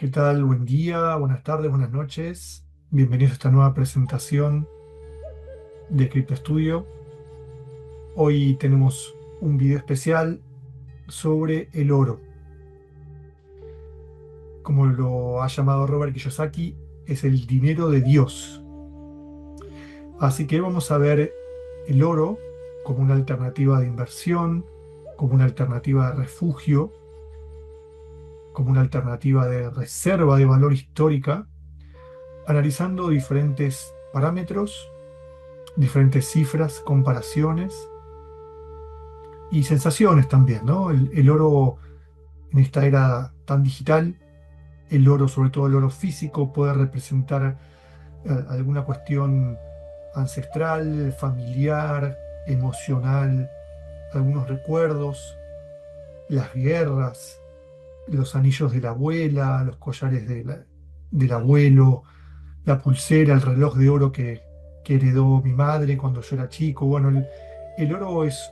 ¿Qué tal? Buen día, buenas tardes, buenas noches. Bienvenidos a esta nueva presentación de Crypto Studio. Hoy tenemos un video especial sobre el oro. Como lo ha llamado Robert Kiyosaki, es el dinero de Dios. Así que vamos a ver el oro como una alternativa de inversión, como una alternativa de refugio, como una alternativa de reserva de valor histórica, analizando diferentes parámetros, diferentes cifras, comparaciones y sensaciones también, ¿no? El oro en esta era tan digital, el oro, sobre todo el oro físico, puede representar alguna cuestión ancestral, familiar, emocional, algunos recuerdos, las guerras, los anillos de la abuela, los collares del abuelo, la pulsera, el reloj de oro que heredó mi madre cuando yo era chico. Bueno, el oro es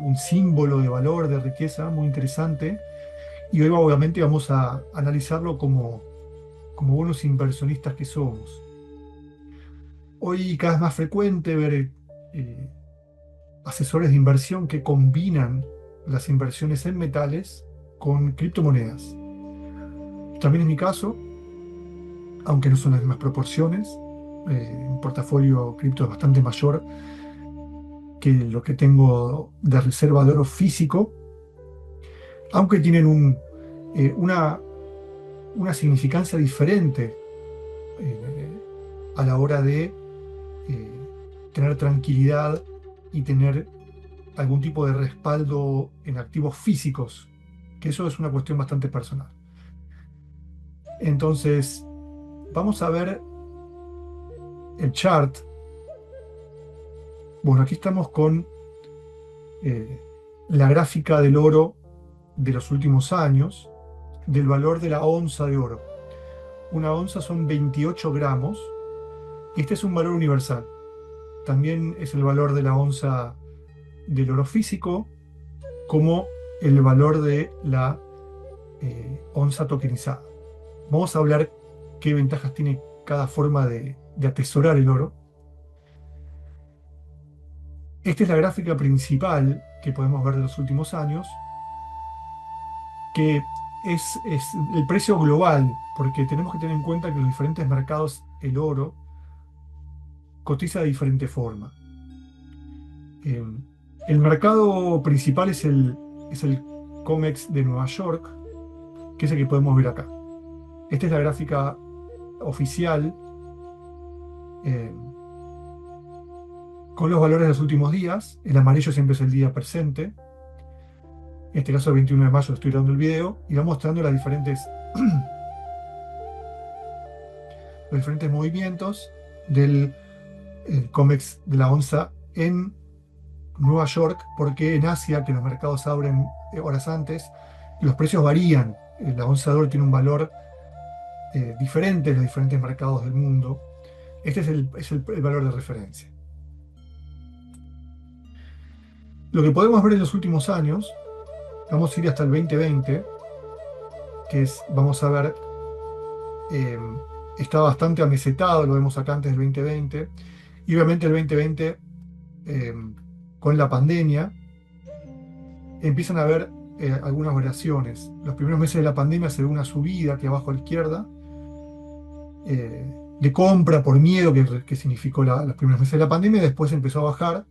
un símbolo de valor, de riqueza muy interesante. Y hoy obviamente vamos a analizarlo como buenos inversionistas que somos. Hoy cada vez más frecuente ver eh, asesores de inversión que combinan las inversiones en metales con criptomonedas. También es mi caso, aunque no son las mismas proporciones. Un portafolio cripto es bastante mayor que lo que tengo de reserva de oro físico, aunque tienen una significancia diferente eh, a la hora de eh, tener tranquilidad y tener algún tipo de respaldo en activos físicos, que eso es una cuestión bastante personal. Entonces, vamos a ver el chart. Bueno, aquí estamos con eh, la gráfica del oro de los últimos años, del valor de la onza de oro. Una onza son 28 gramos, y este es un valor universal. También es el valor de la onza del oro físico, como el valor de la onza tokenizada. Vamos a hablar qué ventajas tiene cada forma de atesorar el oro. Esta es la gráfica principal que podemos ver de los últimos años, que es el precio global, porque tenemos que tener en cuenta que en los diferentes mercados el oro cotiza de diferente forma. Eh, el mercado principal es el COMEX de Nueva York, que es el que podemos ver acá. Esta es la gráfica oficial eh, con los valores de los últimos días. El amarillo siempre es el día presente. En este caso, el 21 de mayo estoy grabando el video y va mostrando los diferentes movimientos del COMEX de la onza en Nueva York, porque en Asia, que los mercados abren horas antes, los precios varían. La onza de oro tiene un valor diferente en los diferentes mercados del mundo. Este es el valor de referencia. Lo que podemos ver en los últimos años, vamos a ir hasta el 2020, vamos a ver, eh, está bastante amesetado, lo vemos acá antes del 2020, y obviamente el 2020, eh, con la pandemia, empiezan a haber algunas variaciones. Los primeros meses de la pandemia se ve una subida aquí abajo a la izquierda, de compra por miedo que significó los primeros meses de la pandemia, y después empezó a bajar.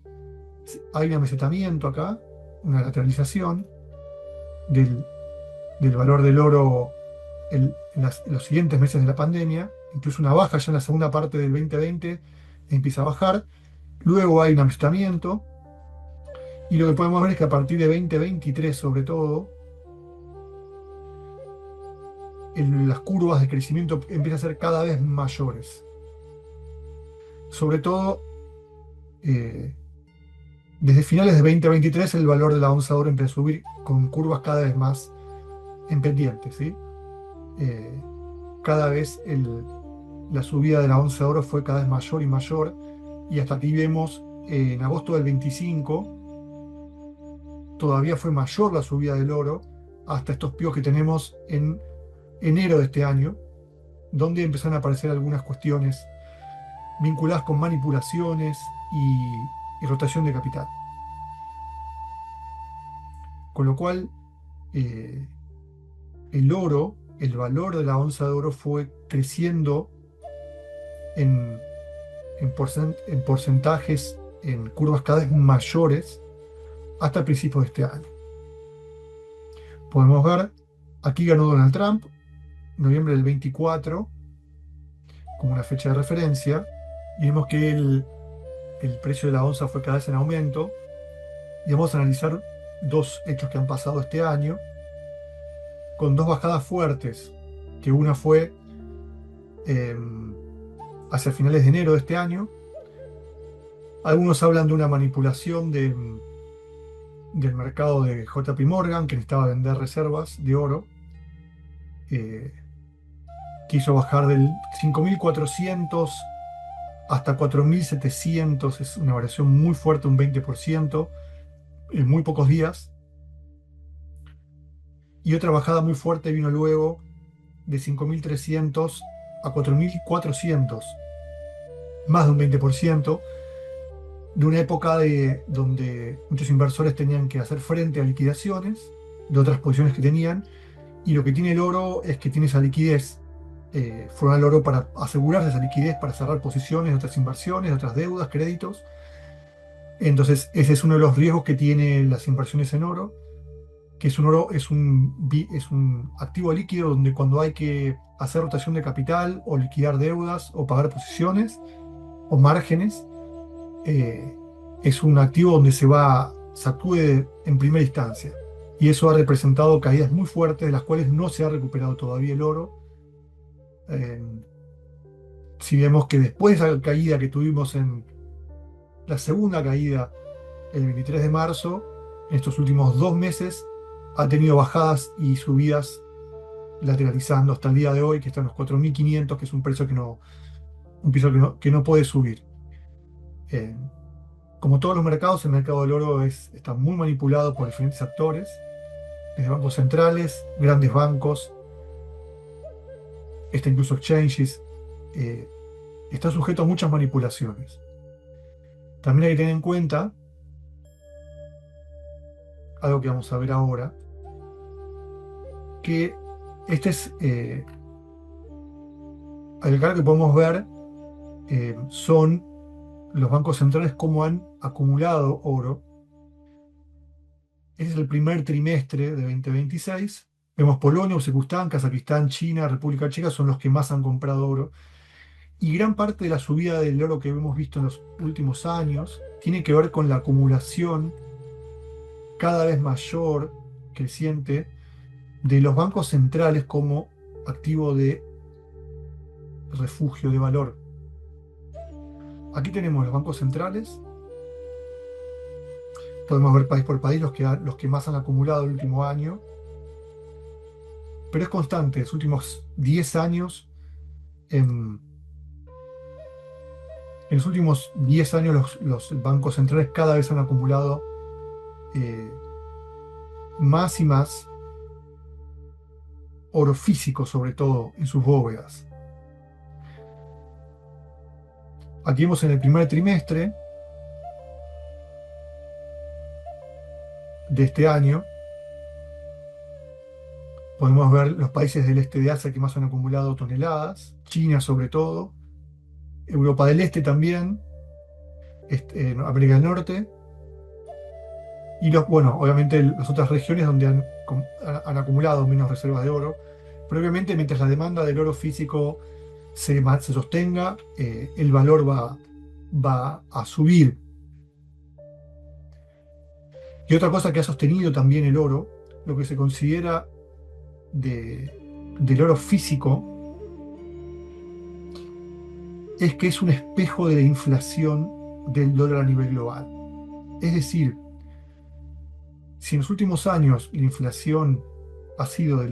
Hay un amesetamiento acá, una lateralización del, del valor del oro en los siguientes meses de la pandemia, incluso una baja ya en la segunda parte del 2020, empieza a bajar. Luego hay un amesetamiento, y lo que podemos ver es que a partir de 2023, sobre todo, las curvas de crecimiento empiezan a ser cada vez mayores. Sobre todo, eh, desde finales de 2023, el valor de la onza de oro empieza a subir con curvas cada vez más en pendiente, ¿sí? Eh, Cada vez la subida de la onza de oro fue cada vez mayor y mayor, y hasta aquí vemos en agosto del 25, todavía fue mayor la subida del oro, hasta estos picos que tenemos en enero de este año, donde empezaron a aparecer algunas cuestiones vinculadas con manipulaciones y rotación de capital. Con lo cual, eh, el oro, el valor de la onza de oro fue creciendo en, en porcentajes, en curvas cada vez mayores hasta principios de este año. Podemos ver, aquí ganó Donald Trump, noviembre del 24, como una fecha de referencia, y vemos que el precio de la onza fue cada vez en aumento, y vamos a analizar dos hechos que han pasado este año, con dos bajadas fuertes, que una fue eh, hacia finales de enero de este año. Algunos hablan de una manipulación del mercado de JP Morgan, que necesitaba vender reservas de oro. Quiso bajar del 5.400 hasta 4.700, es una variación muy fuerte, un 20%, en muy pocos días. Y otra bajada muy fuerte vino luego de 5.300 a 4.400, más de un 20%, de una época donde muchos inversores tenían que hacer frente a liquidaciones de otras posiciones que tenían, y lo que tiene el oro es que tiene esa liquidez. Fueron al oro para asegurarse esa liquidez, para cerrar posiciones de otras inversiones, de otras deudas, créditos. Entonces, ese es uno de los riesgos que tienen las inversiones en oro, que es un oro, es un activo líquido donde cuando hay que hacer rotación de capital o liquidar deudas o pagar posiciones o márgenes, eh, es un activo donde se acude en primera instancia. Y eso ha representado caídas muy fuertes, de las cuales no se ha recuperado todavía el oro. Eh, si vemos que después de la caída que tuvimos en la segunda caída, el 23 de marzo, en estos últimos 2 meses, ha tenido bajadas y subidas lateralizando hasta el día de hoy, que está en los 4.500, que es un precio que no puede subir. Eh, Como todos los mercados, el mercado del oro está muy manipulado por diferentes actores, desde bancos centrales, grandes bancos, está incluso exchanges, eh, está sujeto a muchas manipulaciones. También hay que tener en cuenta algo que vamos a ver ahora, que este es el que podemos ver, son los bancos centrales cómo han acumulado oro. Este es el primer trimestre de 2026. Vemos Polonia, Uzbekistán, Kazajistán, China, República Checa son los que más han comprado oro. Y gran parte de la subida del oro que hemos visto en los últimos años tiene que ver con la acumulación cada vez mayor, creciente, de los bancos centrales como activo de refugio de valor. Aquí tenemos los bancos centrales. Podemos ver país por país los que más han acumulado el último año. Pero es constante, los últimos 10 años, en los últimos 10 años los bancos centrales cada vez han acumulado eh, más y más oro físico, sobre todo en sus bóvedas. Aquí vemos en el primer trimestre de este año, podemos ver los países del este de Asia que más han acumulado toneladas, China sobre todo, Europa del Este también, América del Norte, y bueno, obviamente las otras regiones donde han acumulado menos reservas de oro, pero obviamente mientras la demanda del oro físico se sostenga, el valor va a subir. Y otra cosa que ha sostenido también el oro, lo que se considera del oro físico, es que es un espejo de la inflación del dólar a nivel global. Es decir, si en los últimos años la inflación ha sido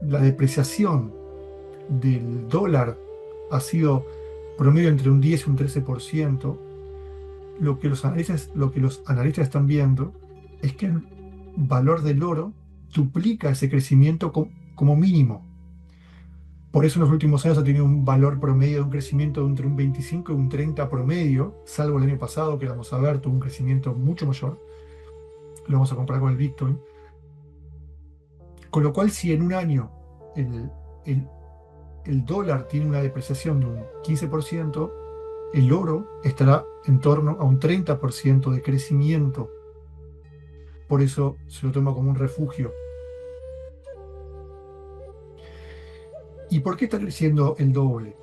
la depreciación del dólar ha sido promedio entre un 10 y un 13%, lo que los analistas están viendo es que el valor del oro duplica ese crecimiento como mínimo. Por eso en los últimos años ha tenido un valor promedio de un crecimiento de entre un 25 y un 30 promedio, salvo el año pasado, que vamos a ver, tuvo un crecimiento mucho mayor. Lo vamos a comparar con el Bitcoin. Con lo cual, si en un año el, el- el dólar tiene una depreciación de un 15%, el oro estará en torno a un 30% de crecimiento. Por eso se lo toma como un refugio. ¿Y por qué está creciendo el doble?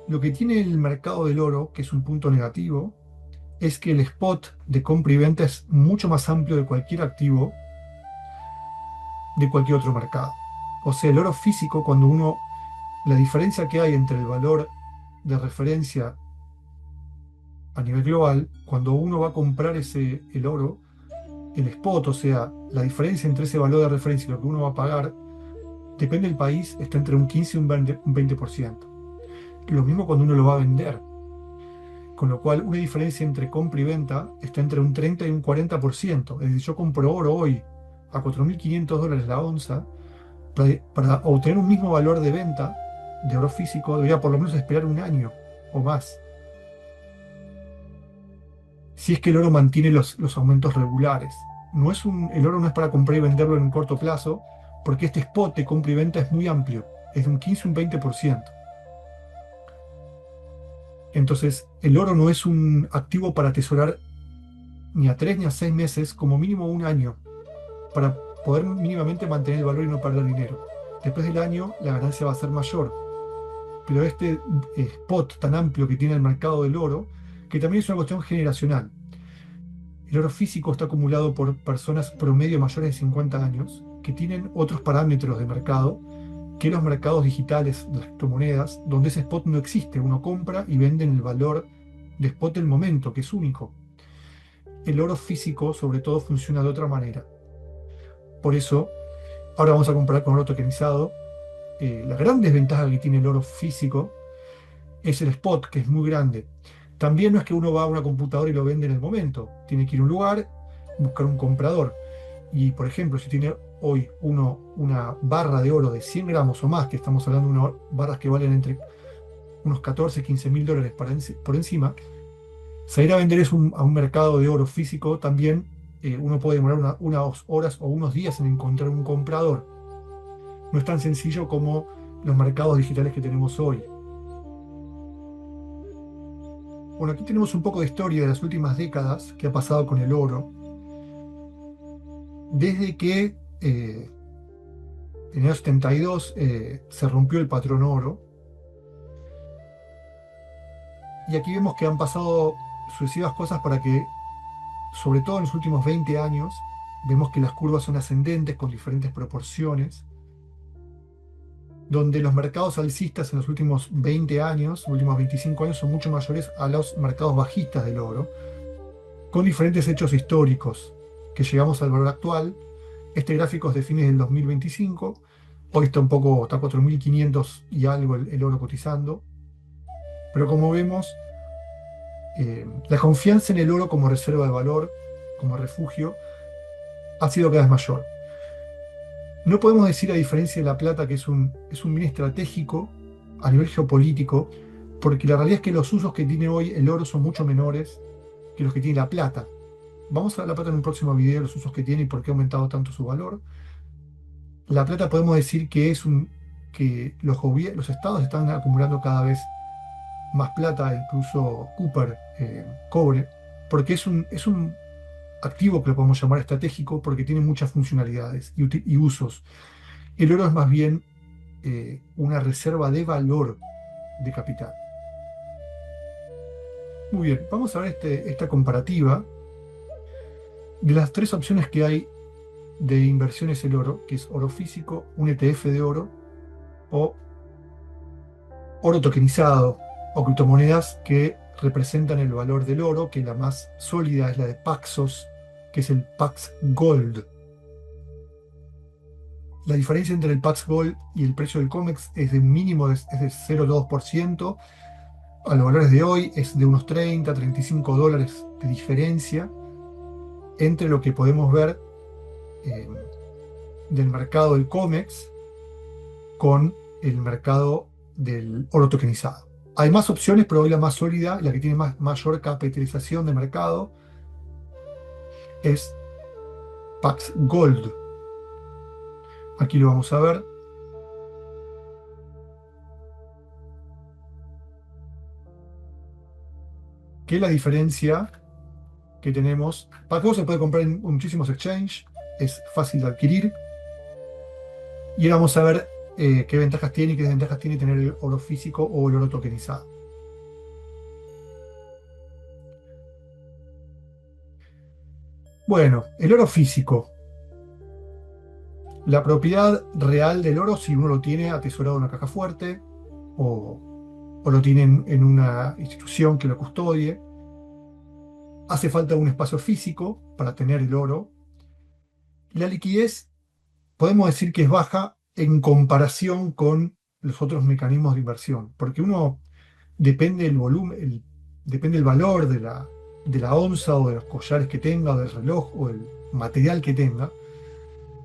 Lo que tiene el mercado del oro, que es un punto negativo, es que el spot de compra y venta es mucho más amplio de cualquier activo de cualquier otro mercado. O sea, el oro físico, la diferencia que hay entre el valor de referencia a nivel global, cuando uno va a comprar el oro, el spot, o sea, la diferencia entre ese valor de referencia y lo que uno va a pagar, depende del país, está entre un 15 y un 20%. Lo mismo cuando uno lo va a vender. Con lo cual, una diferencia entre compra y venta está entre un 30 y un 40%. Es decir, yo compro oro hoy a $4.500 la onza. Para obtener un mismo valor de venta de oro físico, debería por lo menos esperar un año o más. Si es que el oro mantiene los aumentos regulares. El oro no es para comprar y venderlo en un corto plazo, porque este spot de compra y venta es muy amplio. Es de un 15 a un 20%. Entonces, el oro no es un activo para atesorar ni a 3 ni a 6 meses, como mínimo un año, para poder mínimamente mantener el valor y no perder dinero. Después del año, la ganancia va a ser mayor. Pero este spot tan amplio que tiene el mercado del oro, que también es una cuestión generacional. El oro físico está acumulado por personas promedio mayores de 50 años, que tienen otros parámetros de mercado que los mercados digitales de las criptomonedas, donde ese spot no existe. Uno compra y vende en el valor de spot del momento, que es único. El oro físico, sobre todo, funciona de otra manera. Por eso, ahora vamos a comparar con oro tokenizado. La gran desventaja que tiene el oro físico es el spot, que es muy grande. También no es que uno va a una computadora y lo vende en el momento. Tiene que ir a un lugar, buscar un comprador. Y, por ejemplo, si tiene hoy una barra de oro de 100 gramos o más, que estamos hablando de barras que valen entre unos 14 15 mil dólares por encima, salir a vender eso a un mercado de oro físico también, uno puede demorar unas horas o unos días en encontrar un comprador. No es tan sencillo como los mercados digitales que tenemos hoy. Bueno, aquí tenemos un poco de historia de las últimas décadas que ha pasado con el oro. Desde que en el año 72 se rompió el patrón oro. Y aquí vemos que han pasado sucesivas cosas para que, sobre todo en los últimos 20 años, vemos que las curvas son ascendentes con diferentes proporciones, donde los mercados alcistas en los últimos 20 años, últimos 25 años, son mucho mayores a los mercados bajistas del oro, con diferentes hechos históricos, que llegamos al valor actual. Este gráfico es de fines del 2025. Hoy está 4.500 y algo el oro cotizando. Pero como vemos, la confianza en el oro como reserva de valor, como refugio, ha sido cada vez mayor. No podemos decir, a diferencia de la plata, que es un bien estratégico a nivel geopolítico, porque la realidad es que los usos que tiene hoy el oro son mucho menores que los que tiene la plata. Vamos a ver la plata en un próximo video, los usos que tiene y por qué ha aumentado tanto su valor. La plata podemos decir que los estados están acumulando cada vez más plata, incluso Cooper, cobre, porque es un activo que lo podemos llamar estratégico porque tiene muchas funcionalidades y usos. El oro es más bien una reserva de valor de capital. Muy bien, vamos a ver esta comparativa de las tres opciones que hay de inversiones en oro, que es oro físico, un ETF de oro o oro tokenizado o criptomonedas que representan el valor del oro, que la más sólida es la de Paxos, que es el Pax Gold. La diferencia entre el Pax Gold y el precio del COMEX es de un mínimo es de 0,2%. A los valores de hoy es de unos 30, $35 de diferencia entre lo que podemos ver eh, del mercado del COMEX con el mercado del oro tokenizado. Hay más opciones, pero hoy la más sólida, la que tiene mayor capitalización de mercado, es Pax Gold. Aquí lo vamos a ver. Que la diferencia que tenemos, Pax Gold se puede comprar en muchísimos exchanges, es fácil de adquirir. Y ahora vamos a ver qué ventajas tiene y qué desventajas tiene tener el oro físico o el oro tokenizado. Bueno, el oro físico. La propiedad real del oro, si uno lo tiene atesorado en una caja fuerte o lo tiene en una institución que lo custodie, hace falta un espacio físico para tener el oro. La liquidez podemos decir que es baja en comparación con los otros mecanismos de inversión, porque uno depende del volumen, depende del valor de la onza o de los collares que tenga, o del reloj o el material que tenga,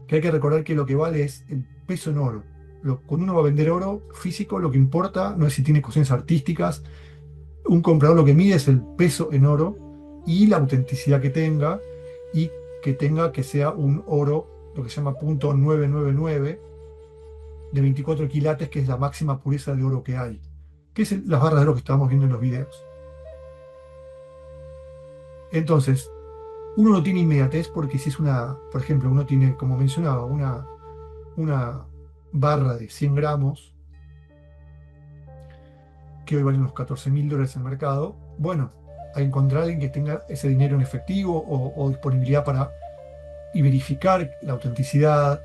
que hay que recordar que lo que vale es el peso en oro. Cuando uno va a vender oro físico, lo que importa no es si tiene cuestiones artísticas. Un comprador lo que mide es el peso en oro y la autenticidad que tenga, y que sea un oro, lo que se llama punto 999 de 24 quilates, que es la máxima pureza de oro que hay, que es las barras de oro que estábamos viendo en los videos. Entonces, uno no tiene inmediatez porque si es por ejemplo, uno tiene, como mencionaba, una barra de 100 gramos, que hoy valen unos $14.000 en el mercado, bueno, a encontrar a alguien que tenga ese dinero en efectivo o disponibilidad para y verificar la autenticidad.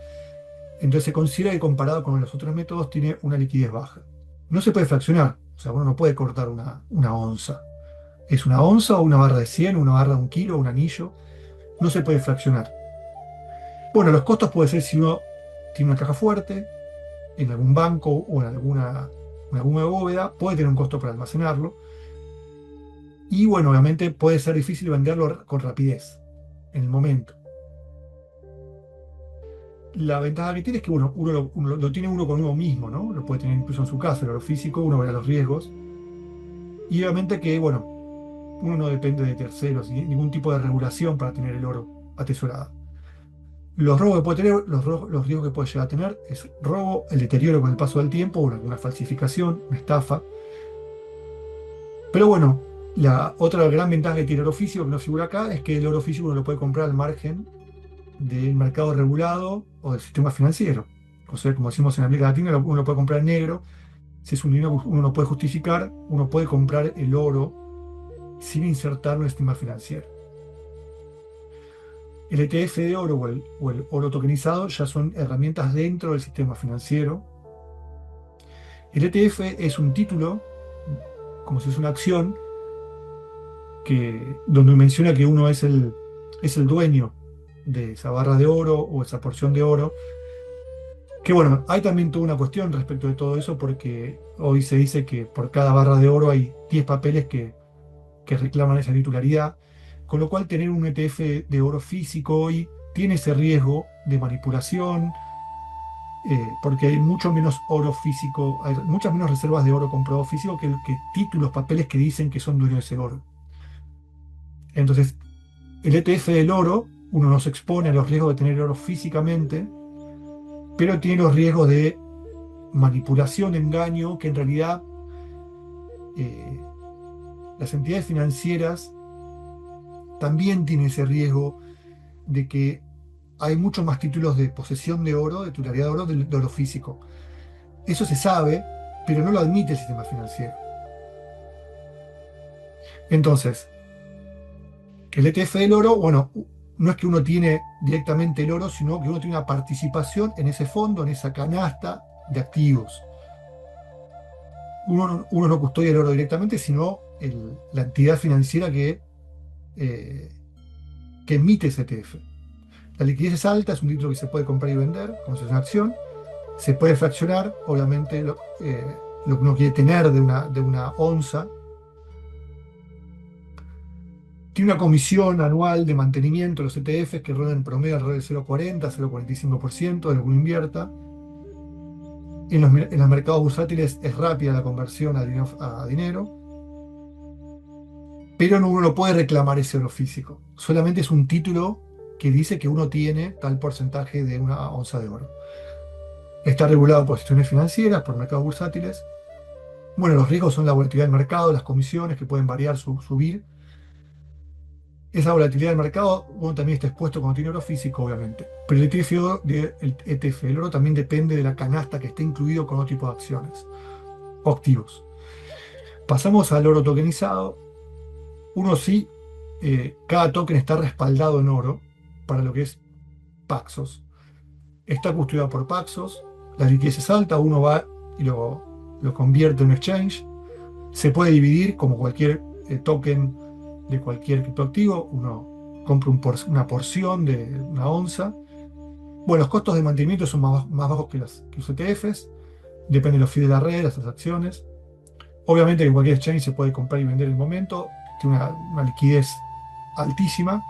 Entonces se considera que comparado con los otros métodos tiene una liquidez baja. No se puede fraccionar, o sea, uno no puede cortar una onza. Es una onza o una barra de 100, una barra de 1 kilo, un anillo. No se puede fraccionar. Bueno, los costos puede ser si uno tiene una caja fuerte, en algún banco o en alguna bóveda, puede tener un costo para almacenarlo. Y bueno, obviamente puede ser difícil venderlo con rapidez, en el momento. La ventaja que tiene es que uno lo tiene uno con uno mismo, ¿no? Lo puede tener incluso en su casa, lo físico, uno verá los riesgos. Y obviamente que, bueno, uno no depende de terceros y ningún tipo de regulación para tener el oro atesorado. Los robos que puede tener, los riesgos que puede llegar a tener es robo, el deterioro con el paso del tiempo, una falsificación, una estafa. Pero bueno, la otra gran ventaja que tiene el oro físico, que no figura acá, es que el oro físico uno lo puede comprar al margen del mercado regulado o del sistema financiero. O sea, como decimos en América Latina, uno lo puede comprar en negro. Si es un dinero que uno no puede justificar, uno puede comprar el oro sin insertarlo en el sistema financiero. El ETF de oro o el oro tokenizado ya son herramientas dentro del sistema financiero. El ETF es un título, como si es una acción, donde menciona que uno es el dueño de esa barra de oro o esa porción de oro. Que bueno, hay también toda una cuestión respecto de todo eso, porque hoy se dice que por cada barra de oro hay 10 papeles que reclaman esa titularidad, con lo cual tener un ETF de oro físico hoy tiene ese riesgo de manipulación, porque hay mucho menos oro físico, hay muchas menos reservas de oro comprado físico que títulos, papeles que dicen que son dueños de ese oro. Entonces, el ETF del oro, uno no se expone a los riesgos de tener oro físicamente, pero tiene los riesgos de manipulación, engaño, que en realidad eh, las entidades financieras también tienen ese riesgo de que hay muchos más títulos de posesión de oro, de titularidad de oro, de oro físico. Eso se sabe, pero no lo admite el sistema financiero. Entonces, el ETF del oro, bueno, no es que uno tiene directamente el oro, sino que uno tiene una participación en ese fondo, en esa canasta de activos. Uno no custodia el oro directamente, sino la entidad financiera eh, que emite ese ETF. La liquidez es alta, es un título que se puede comprar y vender, como si fuese una acción. Se puede fraccionar, obviamente, lo que uno quiere tener de una onza. Tiene una comisión anual de mantenimiento de los ETFs que rondan en promedio alrededor del 0,40, 0,45% de lo que uno invierta. En los mercados bursátiles es rápida la conversión a dinero, pero uno no puede reclamar ese oro físico. Solamente es un título que dice que uno tiene tal porcentaje de una onza de oro. Está regulado por instituciones financieras, por mercados bursátiles. Bueno, los riesgos son la volatilidad del mercado, las comisiones que pueden variar, subir. Esa volatilidad del mercado, uno también está expuesto cuando tiene oro físico, obviamente. Pero el ETF, el ETF, el oro también depende de la canasta que esté incluido con otro tipo de acciones o activos. Pasamos al oro tokenizado. Uno sí, cada token está respaldado en oro para lo que es Paxos. Está custodiado por Paxos, la liquidez es alta, uno va y lo convierte en un exchange. Se puede dividir como cualquier token de cualquier criptoactivo. Uno compra una porción de una onza. Bueno, los costos de mantenimiento son más bajos que los ETFs. Depende de los fees de la red, las transacciones. Obviamente que en cualquier exchange se puede comprar y vender en el momento. Tiene una liquidez altísima.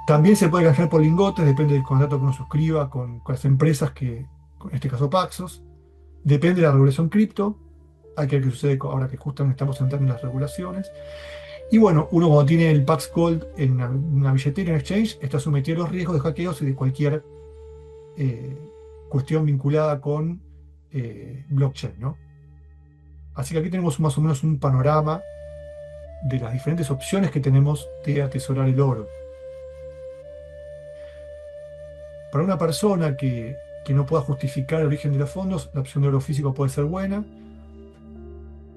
También se puede canjear por lingotes, depende del contrato que uno suscriba con las empresas en este caso Paxos. Depende de la regulación cripto. Hay que ver qué sucede ahora que justamente estamos entrando en las regulaciones. Y bueno, uno cuando tiene el Pax Gold en una billetera, en exchange, está sometido a los riesgos de hackeos y de cualquier eh, cuestión vinculada con blockchain, ¿no? Así que aquí tenemos más o menos un panorama de las diferentes opciones que tenemos de atesorar el oro. Para una persona que no pueda justificar el origen de los fondos, la opción de oro físico puede ser buena.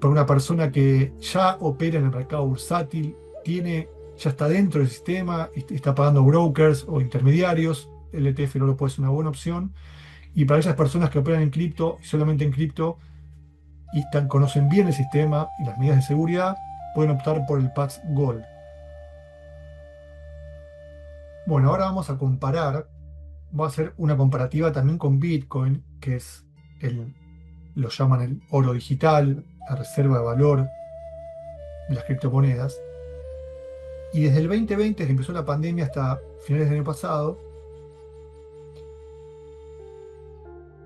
Para una persona que ya opera en el mercado bursátil, ya está dentro del sistema, está pagando brokers o intermediarios, el ETF no lo puede ser una buena opción. Y para esas personas que operan en cripto, y solamente en cripto, y conocen bien el sistema y las medidas de seguridad, pueden optar por el Pax Gold. Bueno, ahora vamos a comparar, voy a hacer una comparativa también con Bitcoin, que es lo llaman el oro digital, la reserva de valor de las criptomonedas. Y desde el 2020, desde que empezó la pandemia hasta finales del año pasado,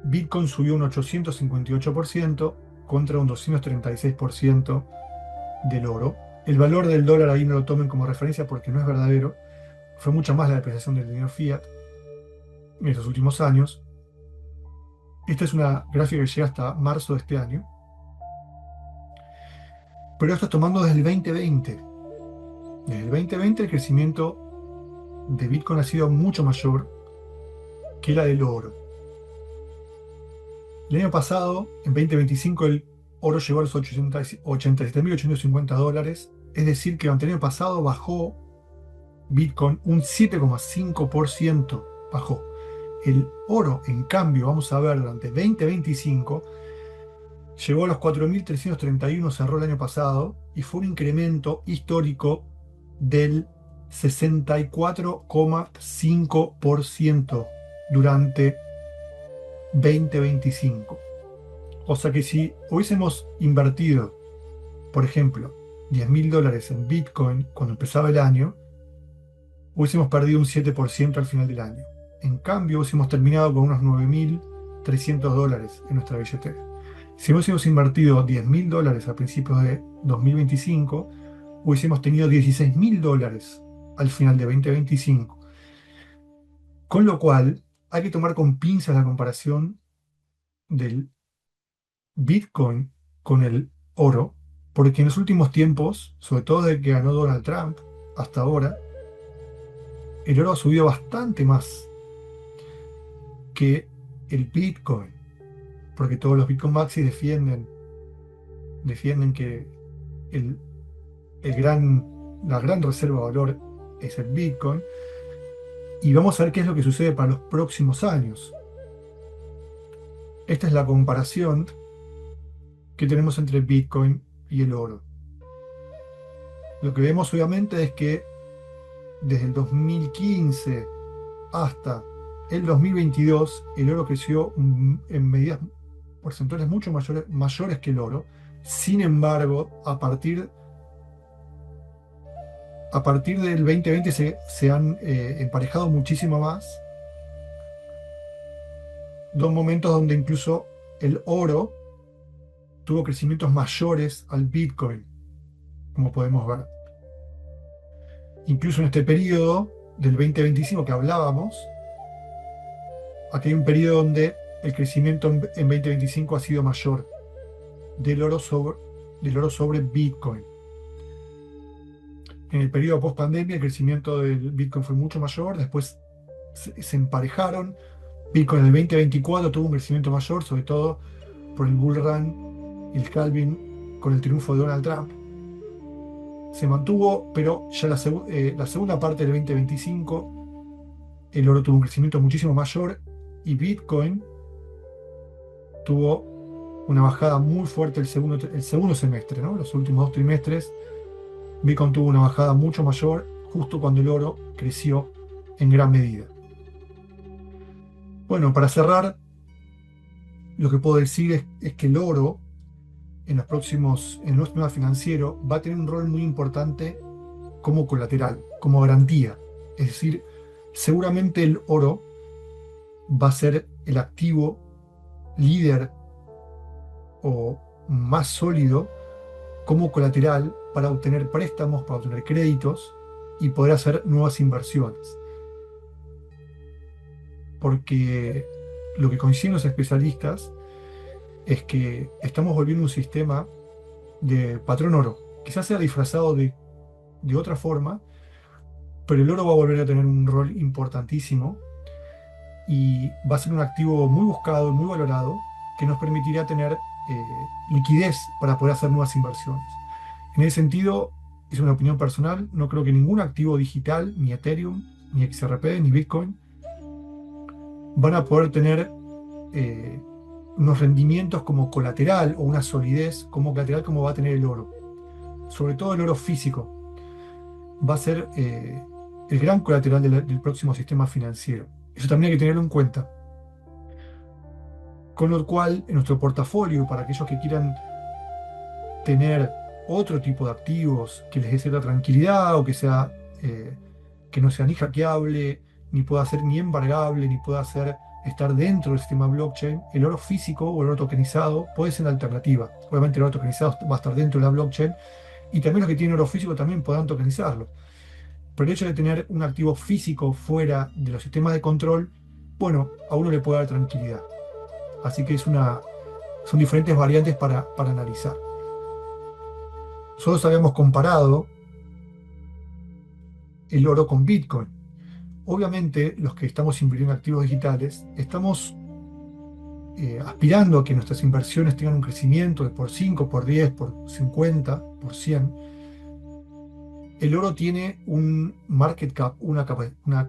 Bitcoin subió un 858% contra un 236% del oro. El valor del dólar ahí no lo tomen como referencia porque no es verdadero. Fue mucha más la depreciación del dinero fiat en estos últimos años. Esta es una gráfica que llega hasta marzo de este año. Pero esto es tomando desde el 2020. Desde el 2020 el crecimiento de Bitcoin ha sido mucho mayor que la del oro. El año pasado, en 2025, el oro llegó a los 87.850 dólares. Es decir, que durante el año pasado bajó Bitcoin un 7,5%. Bajó. El oro, en cambio, vamos a ver, durante 2025, llegó a los 4.331, cerró el año pasado, y fue un incremento histórico del 64,5% durante 2025. O sea que si hubiésemos invertido, por ejemplo, 10.000 dólares en Bitcoin cuando empezaba el año, hubiésemos perdido un 7% al final del año. En cambio, hubiésemos terminado con unos 9.300 dólares en nuestra billetera. Si hubiésemos invertido 10.000 dólares a principios de 2025, hubiésemos tenido 16.000 dólares al final de 2025. Con lo cual, hay que tomar con pinzas la comparación del Bitcoin con el oro, porque en los últimos tiempos, sobre todo desde que ganó Donald Trump hasta ahora, el oro ha subido bastante más que el Bitcoin, porque todos los Bitcoin Maxi defienden que el, la gran reserva de valor es el Bitcoin, y vamos a ver qué es lo que sucede para los próximos años. Esta es la comparación que tenemos entre Bitcoin y el oro. Lo que vemos obviamente es que desde el 2015 hasta el 2022 el oro creció en medidas porcentuales mucho mayores que el oro. Sin embargo, a partir del 2020 se han emparejado muchísimo más. Dos momentos donde incluso el oro tuvo crecimientos mayores al Bitcoin, como podemos ver. Incluso en este periodo del 2025 que hablábamos, aquí hay un periodo donde el crecimiento en 2025 ha sido mayor del oro sobre Bitcoin. En el periodo post pandemia el crecimiento del Bitcoin fue mucho mayor, después se emparejaron. Bitcoin en el 2024 tuvo un crecimiento mayor, sobre todo por el bull run y el halving con el triunfo de Donald Trump. Se mantuvo, pero ya la segunda parte del 2025 el oro tuvo un crecimiento muchísimo mayor y Bitcoin tuvo una bajada muy fuerte el segundo semestre, ¿no? Los últimos 2 trimestres, Bitcoin tuvo una bajada mucho mayor justo cuando el oro creció en gran medida. Bueno, para cerrar, lo que puedo decir es que el oro en el nuevo sistema financiero va a tener un rol muy importante como colateral, como garantía. Es decir, seguramente el oro va a ser el activo líder o más sólido como colateral para obtener préstamos, para obtener créditos y poder hacer nuevas inversiones. Porque lo que coinciden los especialistas es que estamos volviendo un sistema de patrón oro. Quizás sea disfrazado de otra forma, pero el oro va a volver a tener un rol importantísimo y va a ser un activo muy buscado y muy valorado que nos permitirá tener liquidez para poder hacer nuevas inversiones. En ese sentido, es una opinión personal, no creo que ningún activo digital, ni Ethereum, ni XRP, ni Bitcoin, van a poder tener unos rendimientos como colateral o una solidez como colateral como va a tener el oro. Sobre todo el oro físico va a ser el gran colateral del próximo sistema financiero. Eso también hay que tenerlo en cuenta. Con lo cual, en nuestro portafolio, para aquellos que quieran tener otro tipo de activos que les dé cierta tranquilidad o que no sea ni hackeable, ni pueda ser ni embargable, ni pueda estar dentro del sistema blockchain, el oro físico o el oro tokenizado puede ser una alternativa. Obviamente el oro tokenizado va a estar dentro de la blockchain y también los que tienen oro físico también podrán tokenizarlo. Pero el hecho de tener un activo físico fuera de los sistemas de control, bueno, a uno le puede dar tranquilidad. Así que son diferentes variantes para analizar. Nosotros habíamos comparado el oro con Bitcoin. Obviamente, los que estamos invirtiendo en activos digitales, estamos aspirando a que nuestras inversiones tengan un crecimiento de por 5, por 10, por 50, por 100. El oro tiene un market cap, una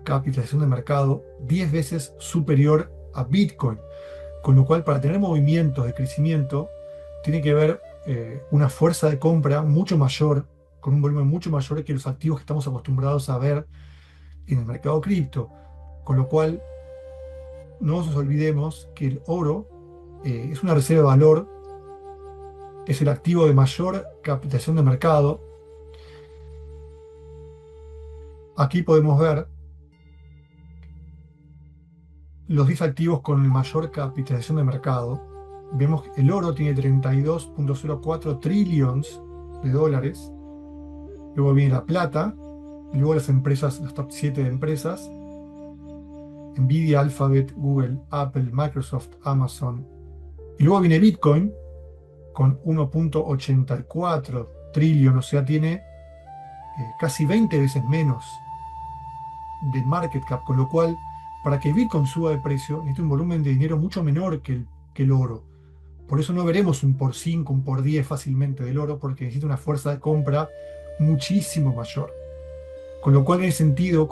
capitalización de mercado 10 veces superior a Bitcoin. Con lo cual, para tener movimientos de crecimiento, tiene que haber una fuerza de compra mucho mayor, con un volumen mucho mayor que los activos que estamos acostumbrados a ver en el mercado cripto. Con lo cual, no nos olvidemos que el oro es una reserva de valor, es el activo de mayor capitalización de mercado. Aquí podemos ver los 10 activos con mayor capitalización de mercado. Vemos que el oro tiene 32.04 trillones de dólares. Luego viene la plata, y luego las empresas, las top 7 de empresas: Nvidia, Alphabet, Google, Apple, Microsoft, Amazon. Y luego viene Bitcoin con 1.84 trillones, o sea, tiene casi 20 veces menos de market cap, con lo cual, para que Bitcoin suba de precio, necesita un volumen de dinero mucho menor que el oro. Por eso no veremos un por 5, un por 10 fácilmente del oro, porque necesita una fuerza de compra muchísimo mayor. Con lo cual, en ese sentido,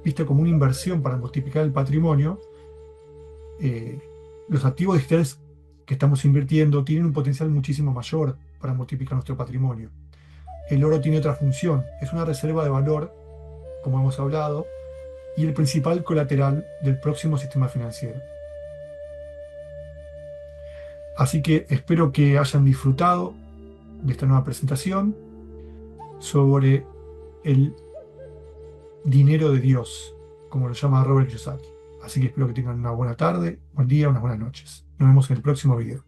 visto como una inversión para multiplicar el patrimonio, los activos digitales que estamos invirtiendo tienen un potencial muchísimo mayor para multiplicar nuestro patrimonio. El oro tiene otra función, es una reserva de valor, como hemos hablado, y el principal colateral del próximo sistema financiero. Así que espero que hayan disfrutado de esta nueva presentación sobre el dinero de Dios, como lo llama Robert Kiyosaki. Así que espero que tengan una buena tarde, buen día, unas buenas noches. Nos vemos en el próximo video.